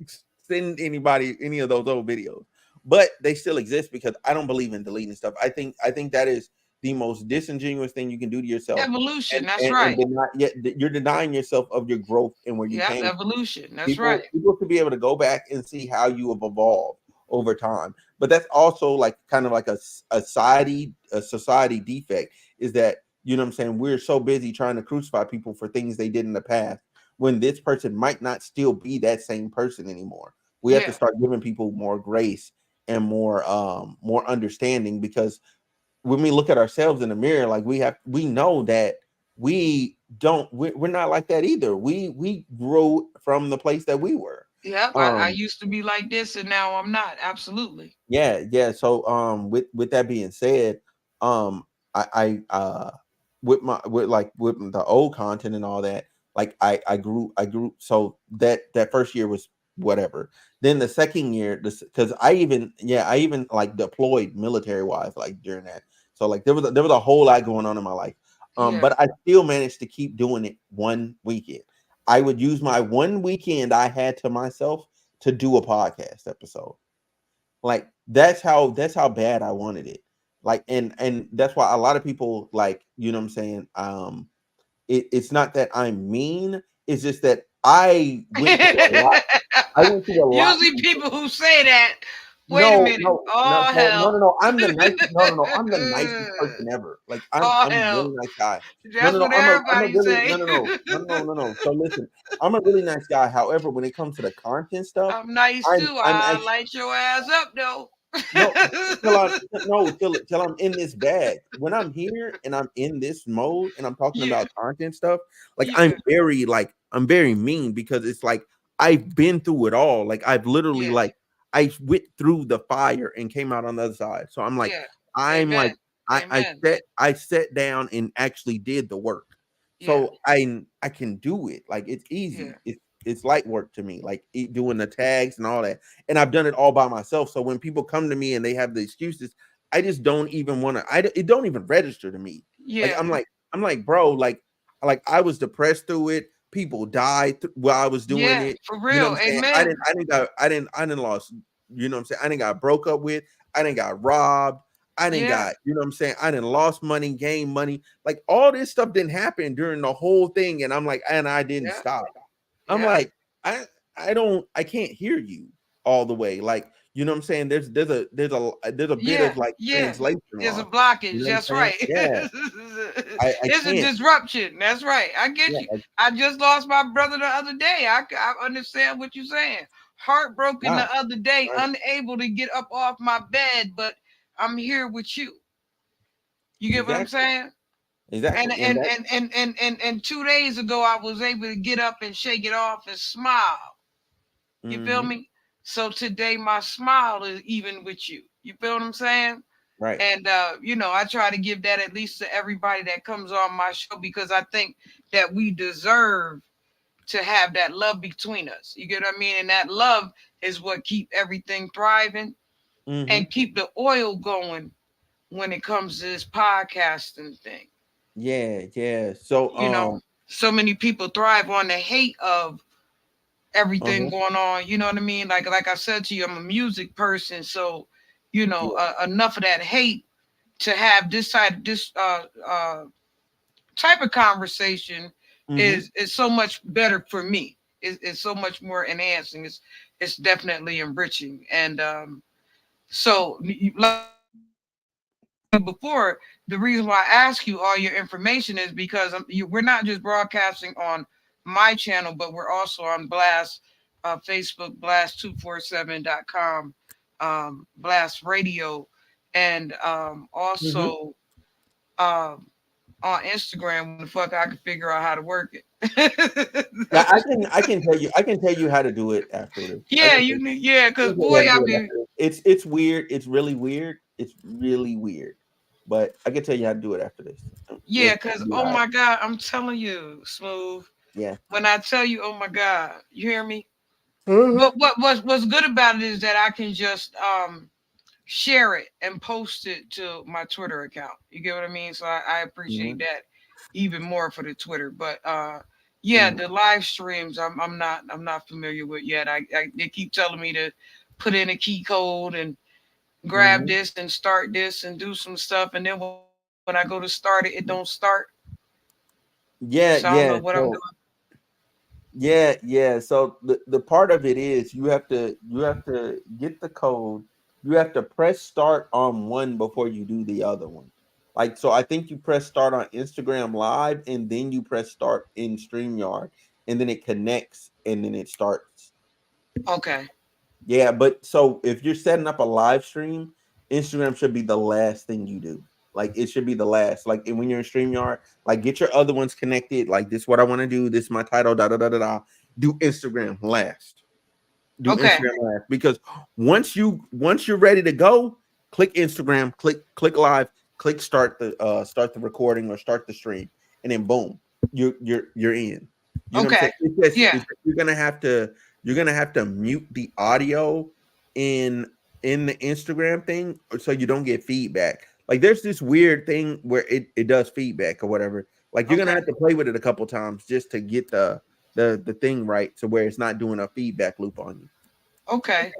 send anybody any of those old videos. But they still exist because I don't believe in deleting stuff. I think that is the most disingenuous thing you can do to yourself. Evolution. And, That's and, and right. deny, yet you're denying yourself of your growth and where you Yep. came from. Evolution. That's People right. people to be able to go back and see how you have evolved over time. But that's also like kind of like a society defect is that what I'm saying we're so busy trying to crucify people for things they did in the past when this person might not still be that same person anymore. We have to Yeah. start giving people more grace and more understanding because when we look at ourselves in the mirror, like we know that we're not like that either. We grew from the place that we were. Yep. I Um, used to be like this and now I'm not. Absolutely. yeah, yeah. So with that being said, I with the old content and all that, like I grew so that first year was whatever. Then the second year, this because I even like deployed military wise like during that. So like there was a whole lot going on in my life. Yeah. But I still managed to keep doing it one weekend. I would use my one weekend I had to myself to do a podcast episode. Like that's how bad I wanted it. Like and that's why a lot of people like, what I'm saying, it's not that I'm mean, it's just that I went through a lot. I went through a lot. Usually people who say that Wait a No, minute. no, no, Oh so no, no, hell. no. I'm the nicest. No, no, no. I'm the nicest person ever. Like Oh I'm a really hell. nice guy. No, That's no, no. what I'm a everybody really say. no. So listen, I'm a really nice guy. However, when it comes to the content stuff, I'm nice too. I'm I actually light your ass up though. no, till I no till I'm in this bag. When I'm here and I'm in this mode and I'm talking Yeah, about content stuff, like yeah, I'm very mean because it's like I've been through it all. Like I've literally yeah, like I went through the fire and came out on the other side. So yeah. I'm Amen. like Amen. I sat down and actually did the work. Yeah, So I can do it. Like it's yeah, easy. It's light work to me. Like doing the tags and all that, and I've done it all by myself. So when people come to me and they have the excuses, I just don't even want to. It don't even register to me. Like yeah, I'm like, bro, like I was depressed through it. People died while I was doing yeah. it. For You know what real. I'm saying? Amen. I didn't lost. You know what I'm saying? I didn't got broke up with. I didn't got robbed. I didn't Yeah, got. You know what I'm saying? I didn't lost money, gain money. Like all this stuff didn't happen during the whole thing, and I'm like, and I didn't yeah, stop. I'm yeah, like, I can't hear you all the way. Like, you know what I'm saying? There's a bit yeah, of like yeah. translation There's a loss. You blockage. know what That's I'm saying? right. Yeah. I It's a can't. disruption. That's right. I get Yeah, you. I just lost my brother the other day. I understand what you're saying. Heartbroken right, the other day, right. unable to get up off my bed, but I'm here with you. You get what I'm Exactly. saying? And Exactly. And and that and and and and 2 days ago, I was able to get up and shake it off and smile. You feel hmm me? So today, my smile is even with you. You feel what I'm saying? right. And I try to give that at least to everybody that comes on my show because I think that we deserve to have that love between us. You get what I mean? And that love is what keep everything thriving hmm and keep the oil going when it comes to this podcasting thing. Yeah, yeah. So You know, so many people thrive on the hate of everything uh-huh. going on. You know what I mean? Like I said to you, I'm a music person, so Yeah. enough of that hate to have type of conversation hmm is so much better for me. It's so much more enhancing. It's definitely enriching. And so, like I said before, the reason why I ask you all your information is because we're not just broadcasting on my channel, but we're also on Blast, Facebook, blast247.com, Blast Radio, and hmm also um, on Instagram when the fuck I can figure out how to work it. Yeah, I can tell you how to do it after this. Yeah, yeah, I cause can tell you how boy, to I do it be after this. It's weird. It's really weird. It's really weird. But I can tell you how to do it after this. yeah, cause You'll be oh all right. my god, I'm telling you, Smooth. Yeah. When I tell you, oh my god, you hear me? Uh-huh. But what's good about it is that I can just share it and post it to my Twitter account. You get what I mean? So I appreciate hmm that even more for the Twitter. But yeah, hmm the live streams I'm not familiar with yet. They keep telling me to put in a key code and grab hmm this and start this and do some stuff, and then when I go to start it, it don't start. So I don't Yeah, know what I'm yeah. doing. So yeah, yeah. So the part of it is you have to get the code. You have to press start on one before you do the other one. Like so I think you press start on Instagram live and then you press start in StreamYard and then it connects and then it starts. Okay. Yeah, but so if you're setting up a live stream, Instagram should be the last thing you do. Like it should be the last. Like and when you're in StreamYard, like get your other ones connected. Like this is what I want to do. This is my title. Da da da da da. Do Instagram last. Do Okay. Instagram live because once you're ready to go, click Instagram, click live, click start the recording or start the stream, and then boom, you're in. You know what I'm saying? Okay. Yeah. You're gonna have to mute the audio in in the Instagram thing so you don't get feedback. Like there's this weird thing where it does feedback or whatever. Like you're gonna Okay. have to play with it a couple times just to get the thing right to where it's not doing a feedback loop on you. Okay.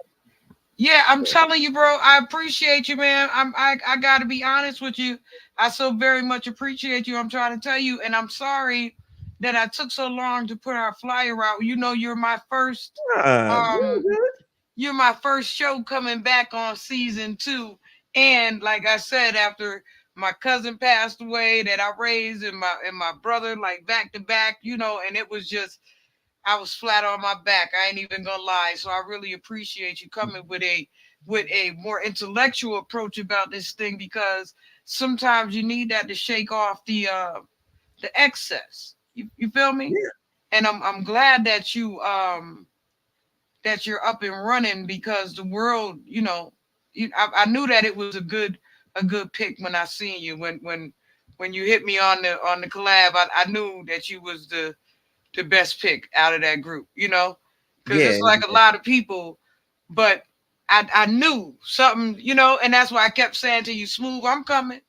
Yeah, I'm telling you, bro. I appreciate you, man. I gotta be honest with you. I so very much appreciate you. I'm trying to tell you, and I'm sorry that I took so long to put our flyer out. You know, you're my first Ah, um good. you're my first show coming back on season 2. And like I said, after my cousin passed away that I raised and my brother like back to back, and it was just I was flat on my back. I ain't even gonna lie. So I really appreciate you coming with a more intellectual approach about this thing, because sometimes you need that to shake off the excess. You feel me? Yeah. And I'm glad that you're up and running, because the world, I knew that it was a good pick when I seen you, when you hit me on the collab. I knew that you was the best pick out of that group, because Yeah. it's like a lot of people, but I knew something, and that's why I kept saying to you, Smooth, I'm coming.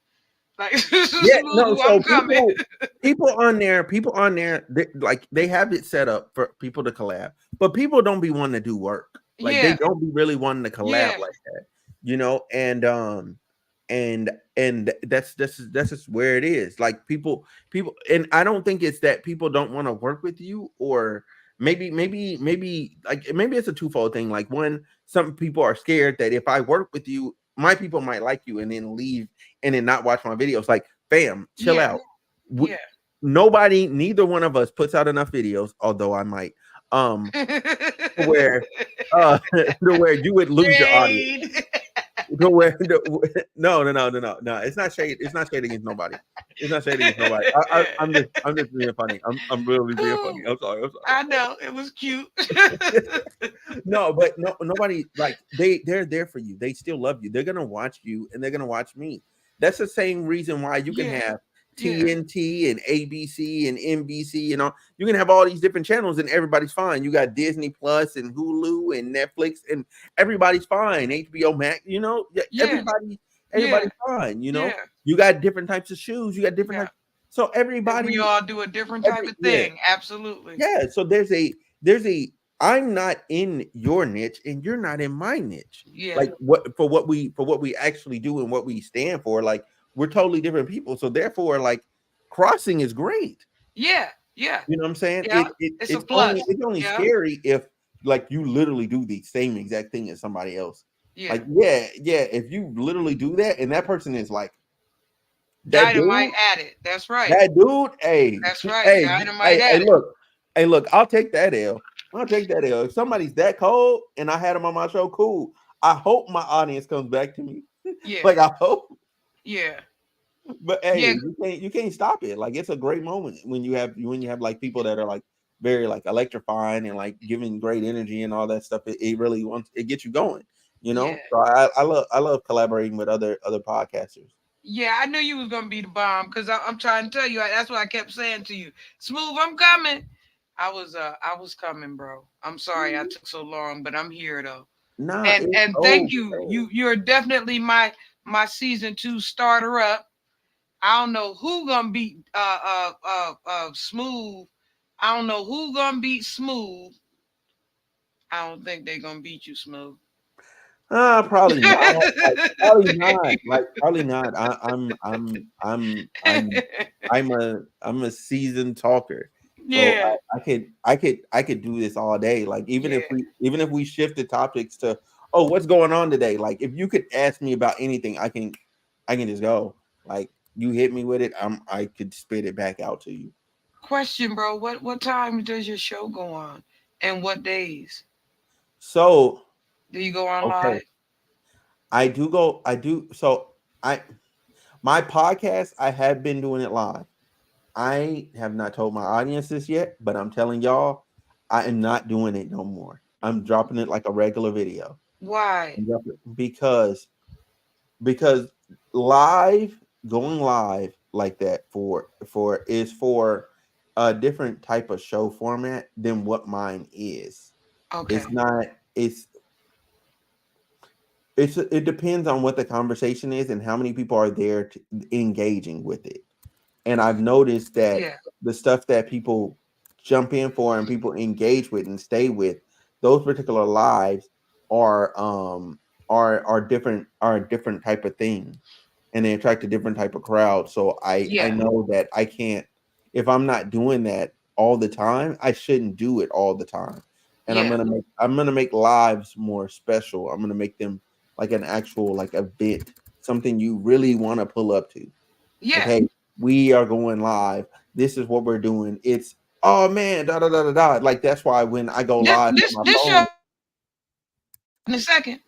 Like, Yeah, no. Smooth, So I'm coming. people on there, like they have it set up for people to collab, but people don't be wanting to do work. Like they Yeah, don't be really wanting to collab yeah, like that, and that's just where it is. Like people, and I don't think it's that people don't want to work with you, or maybe like maybe it's a twofold thing. Like one, some people are scared that if I work with you, my people might like you and then leave and then not watch my videos. Like, fam, chill yeah, out. yeah. Nobody, neither one of us puts out enough videos, although I might, to where to where you would lose your audience. Shade. To where no. It's not shade. It's not shade against nobody. It's not shade against nobody. I'm just being funny. I'm really being funny. Oh, I'm sorry. I'm sorry. I know it was cute. No, but nobody, like they're there for you. They still love you. They're gonna watch you and they're gonna watch me. That's the same reason why you can Yeah, have yeah, TNT and ABC and NBC, you can have all these different channels and everybody's fine. You got Disney Plus and Hulu and Netflix and everybody's fine. HBO Max, yeah, yeah, yeah, everybody's fine. yeah, You got different types of shoes. You got different yeah. types. So And we everybody, all do a different type of yeah, thing. Absolutely. yeah. So there's a I'm not in your niche and you're not in my niche. Yeah, Like what we actually do and what we stand for, like we're totally different people. So therefore, like crossing is great. yeah, yeah, You know what I'm saying? yeah. It's a plus. It's only Yeah, scary if like you literally do the same exact thing as somebody else. yeah. Like, yeah, if you literally do that and that person is like that Dynamite dude, at it. That's right. that dude, hey, That's right. hey, Dynamite hey, at it. look, I'll take that L. I'll take that L. If somebody's that cold and I had him on my show, cool. I hope my audience comes back to me. Yeah, Like I hope, yeah, but hey, yeah, you can't stop it. Like it's a great moment when you have like people that are like very like electrifying and like giving great energy and all that stuff. It really wants it gets you going. yeah. So I love collaborating with other podcasters. Yeah, I knew you was gonna be the bomb, because I'm trying to tell you. That's what I kept saying to you. Smooth, I'm coming. I was coming, bro. I'm sorry I took so long, but I'm here though. Nah, And it's and thank you. okay. You're definitely my season 2 starter up. I don't know who gonna beat Smooth. I don't know who gonna beat Smooth. I don't think they're gonna beat you, Smooth. Probably not. Like probably not. Like probably not. I'm a seasoned talker, so Yeah, I could do this all day. Like yeah. even if we shifted topics to, oh, what's going on today? Like if you could ask me about anything, I can just go. Like you hit me with it, I could spit it back out to you. Question, bro. What time does your show go on, and what days So do you go on okay, live? I do go. I do. So I my podcast, I have been doing it live. I have not told my audience this yet, but I'm telling y'all, I am not doing it no more. I'm dropping it like a regular video. Why? Because live, going live like that for a different type of show format than what mine is. Okay. It's not it depends on what the conversation is and how many people are there engaging with it. And I've noticed that Yeah. the stuff that people jump in for and people engage with and stay with, those particular lives are a different type of thing, and they attract a different type of crowd. So I Yeah. know that I can't, if I'm not doing that all the time, I shouldn't do it all the time. and Yeah. I'm gonna make lives more special. I'm gonna make them like an actual like event, something you really want to pull up to. Like, Yeah. hey, we are going live. This is what we're doing. It's oh man, da da da da da. Like that's why when I go This live on this my this phone, show in a second.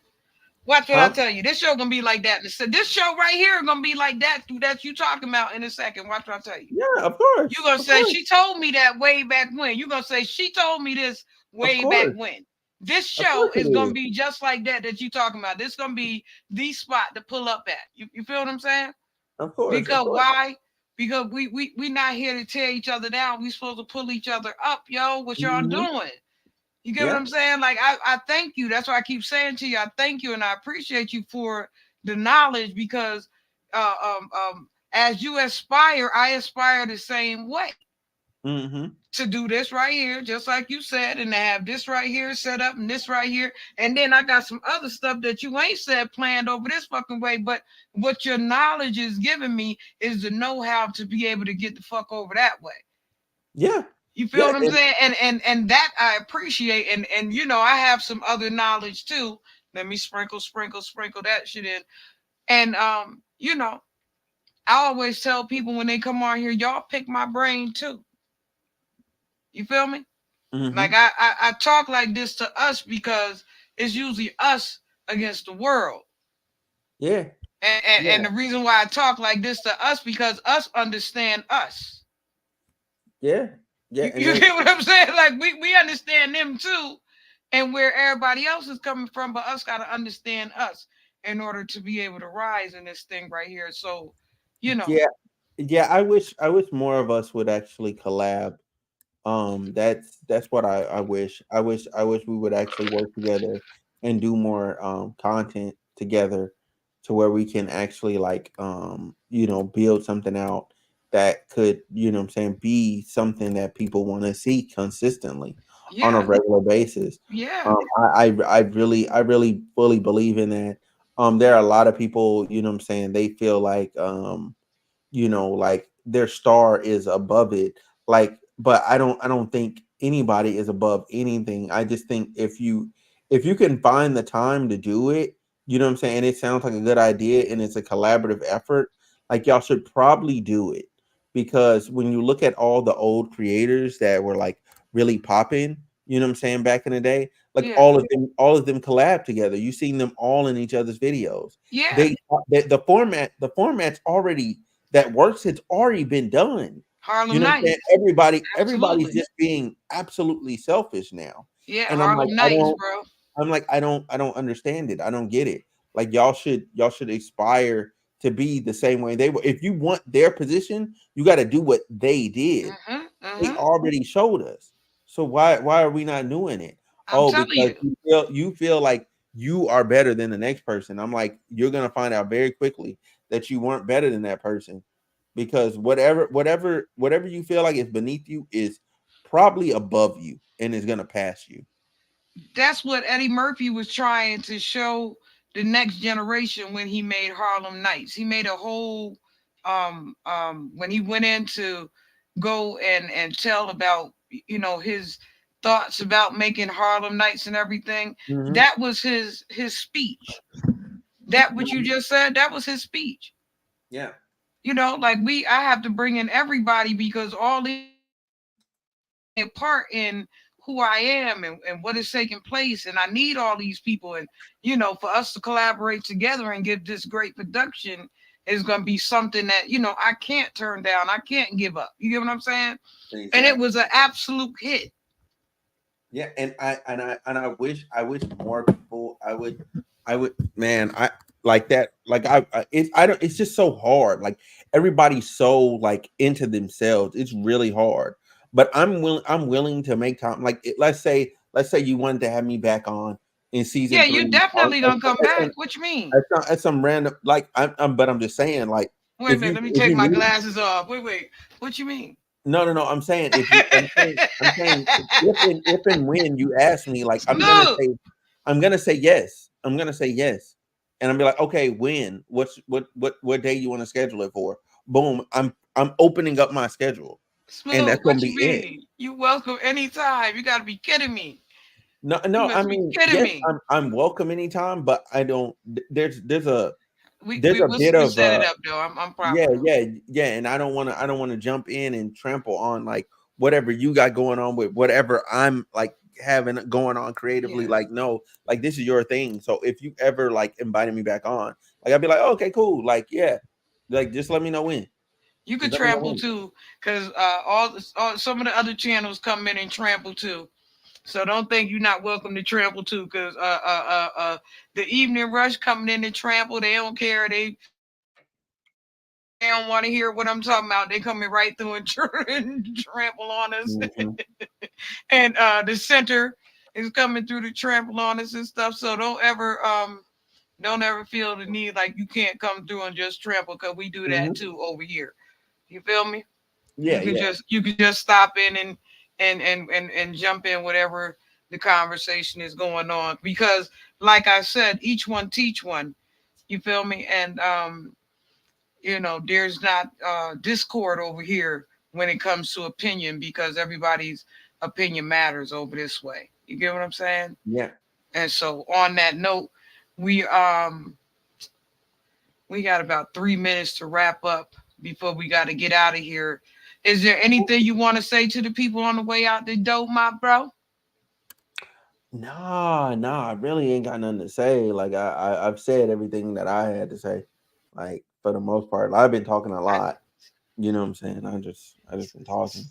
Watch what I huh? tell you. This show gonna be like that. This show right here gonna be like that you talking about in a second. Watch what I tell you. Yeah, You gonna of say course, she told me that way back when. You gonna say she told me this of way back course, when. This of show course it is gonna is. be just like that you talking about. This gonna be the spot to pull up at. You feel what I'm saying? Of Because course. why? Because we not here to tear each other down. We supposed to pull each other up, yo. What y'all Hmm. doing? You get what Yeah. I'm saying? Like I thank you. That's why I keep saying to you, I thank you and I appreciate you for the knowledge because as you aspire, I aspire the same way Hmm. to do this right here, just like you said, and to have this right here set up and this right here. And then I got some other stuff that you ain't said planned over this fucking way. But what your knowledge is giving me is the know-how to be able to get the fuck over that way. Yeah. You feel Yeah. what I'm saying? And that I appreciate. And you know, I have some other knowledge too. Let me sprinkle that shit in. And you know, I always tell people when they come on here, y'all pick my brain too. You feel me? Like Hmm. I talk like this to us because it's usually us against the world. Yeah. And Yeah. the reason why I talk like this to us because us understand us. Yeah. Yeah. And You then get what I'm saying? Like we understand them too, and where everybody else is coming from, but us gotta understand us in order to be able to rise in this thing right here. So, you know, yeah. Yeah. I wish more of us would actually collab. That's what I wish. I wish we would actually work together and do more content together to where we can actually like build something out that could, what I'm saying, be something that people want to see consistently on a yeah, regular basis. yeah, I really fully believe in that. There are a lot of people, what I'm saying, they feel like like their star is above it, like, but I don't think anybody is above anything. I just think if you can find the time to do it, what I'm saying, it sounds like a good idea and it's a collaborative effort, like y'all should probably do it, because when you look at all the old creators that were like really popping, what I'm saying, back in the day, like yeah, all of them collab together. You seen them all in each other's videos. yeah. The format's already that works, it's already been done. You Harlem know what I'm saying? Nights, Everybody's absolutely. just being absolutely selfish now. Yeah, And I'm like, Harlem Nights, bro. I don't understand it. I don't get it. Like y'all should aspire to be the same way they were. If you want their position, you got to do what they did. Uh-huh, They uh-huh. already showed us. So why are we not doing it? I'm Oh, telling because you. you feel like you are better than the next person. I'm like, you're gonna find out very quickly that you weren't better than that person, because whatever you feel like is beneath you is probably above you and is gonna pass you. That's what Eddie Murphy was trying to show the next generation when he made Harlem Nights. He made a whole when he went in to go and tell about his thoughts about making Harlem Nights and everything. Hmm. That was his speech. That what you just said, that was his speech. Yeah. Like I have to bring in everybody because all these play a part in who I am and what is taking place. And I need all these people. And, for us to collaborate together and get this great production is going to be something that, I can't turn down. I can't give up. You get what I'm saying? And it Exactly. was an absolute hit. Yeah, and I wish more people. I would, man. I like that. Like I don't. It's just so hard. Like everybody's so like into themselves. It's really hard. But I'm willing to make time. Like let's say you wanted to have me back on in Yeah, season you three. On, definitely gonna come back. What you mean? at some random, like but I'm just saying, like, Wait a minute, let me if take you my need, glasses off. Wait. What you mean? no, I'm saying if you, I'm saying if and when you ask me, like, Smooth. I'm gonna say yes. I'm gonna say yes, and I'm be like, okay, when? What day you want to schedule it for? Boom. I'm opening up my schedule, and Smooth. that's gonna What be you it. mean? You welcome anytime. You gotta be kidding me. No, You no. I must be mean, kidding yes, me. I'm welcome anytime, but I don't. There's a We we'll, bit we'll of set it up though. I'm yeah, proper though. yeah, and I don't want to jump in and trample on like whatever you got going on with whatever I'm like having going on creatively. Yeah. Like, no, like this is your thing. So if you ever like invited me back on, like I'd be like, oh, okay, cool. Like, yeah, like just let me know when. You Just could let me know trample when. too, because all some of the other channels come in and trample too. So don't think you're not welcome to trample too, because the evening rush coming in to trample, they don't care. They don't want to hear what I'm talking about. They coming right through and, and trample on us. Mhm. And the center is coming through to trample on us and stuff. So don't ever feel the need like you can't come through and just trample, because we do that Mhm. too over here. You feel me? Yeah, yeah. You can just stop in and jump in whatever the conversation is going on, because like I said, each one teach one. You feel me? And there's not discord over here when it comes to opinion, because everybody's opinion matters over this way. You get what I'm saying? Yeah. And so on that note, we um we got about 3 minutes to wrap up before we got to get out of here. Is there anything you want to say to the people on the way out the door, my bro? Nah, I really ain't got nothing to say. Like I've said everything that I had to say. Like for the most part, I've been talking a I, lot. You know what I'm saying? I just been talking.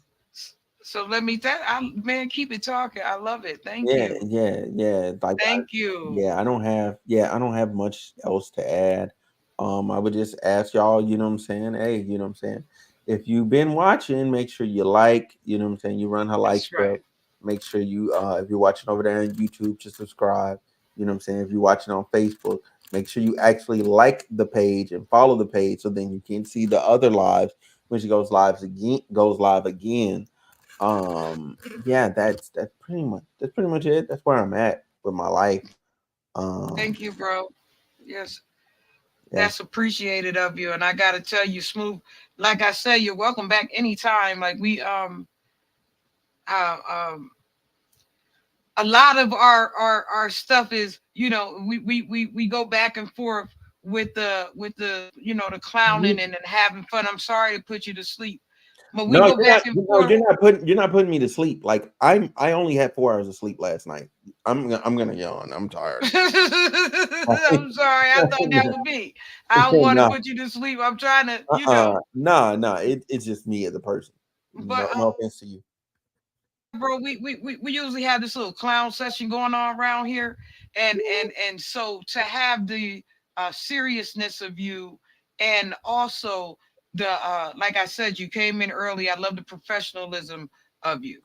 so let me that I man, keep it talking. I love it. Thank Yeah, you. yeah. Like Thank you. I don't have much else to add. I would just ask y'all, you know what I'm saying? Hey, you know what I'm saying? If you've been watching, make sure you like, you know what I'm saying? You run her like That's stuff. right. Make sure you if you're watching over there on YouTube, to subscribe. You know what I'm saying? If you're watching on Facebook, make sure you actually like the page and follow the page so then you can see the other lives when she goes live again. Yeah, that's pretty much it. That's where I'm at with my life. Thank Um, you, bro. Yes, yeah. that's appreciated of you. And I gotta tell you, Smooth, like I said, you're welcome back anytime. Like we uh, um a lot of our stuff is, we go back and forth with the the clowning and having fun. I'm sorry to put you to sleep, but we No, go back and forth. you're not putting me to sleep. Like I only had 4 hours of sleep last night. I'm gonna yawn. I'm tired. I'm sorry, I thought that would be. I don't want to No, put you to sleep. I'm trying to, no. It's just me as a person. but No offense to you. bro, we usually have this little clown session going on around here, and so to have the seriousness of you, and also the like I said, you came in early. I love the professionalism of you,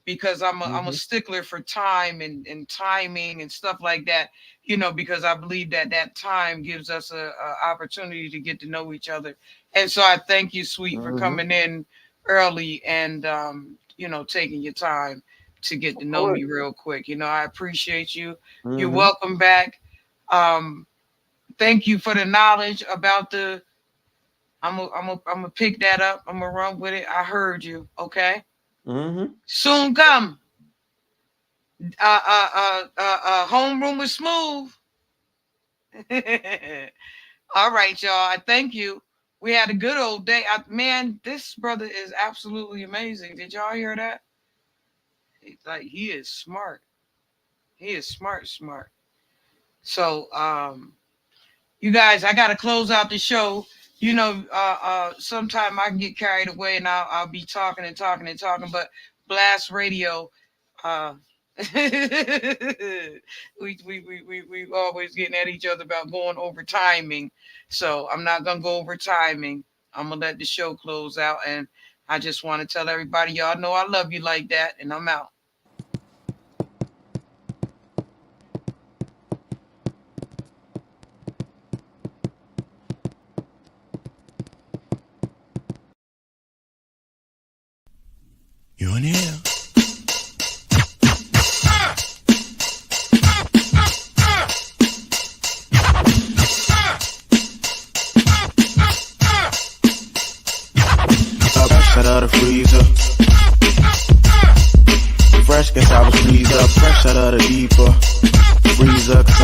because I'm a Hmm. stickler for time and timing and stuff like that. Because I believe that time gives us a opportunity to get to know each other. And so I thank you, sweet, for Hmm. coming in early and taking your time to get to Of know course. me real quick. I appreciate you. You're Hmm. welcome back. Um, Thank you for the knowledge about the. I'm gonna pick that up. I'm gonna run with it. I heard you. Okay. Hmm. Soon come. Homeroom is smooth. All right, y'all. I thank you. We had a good old day. Man, this brother is absolutely amazing. Did y'all hear that? He is smart. He is smart, smart. So, you guys, I gotta close out the show. Sometime I can get carried away and I'll be talking and talking and talking, but Blast Radio, uh, we always getting at each other about going over timing. So I'm not gonna go over timing. I'm gonna let the show close out, and I just want to tell everybody, y'all know I love you like that, and I'm out. You in here? Fresh out of the freezer. Fresh fresh, guess I was freeze up, fresh out of the deeper. Freeze up, 'cause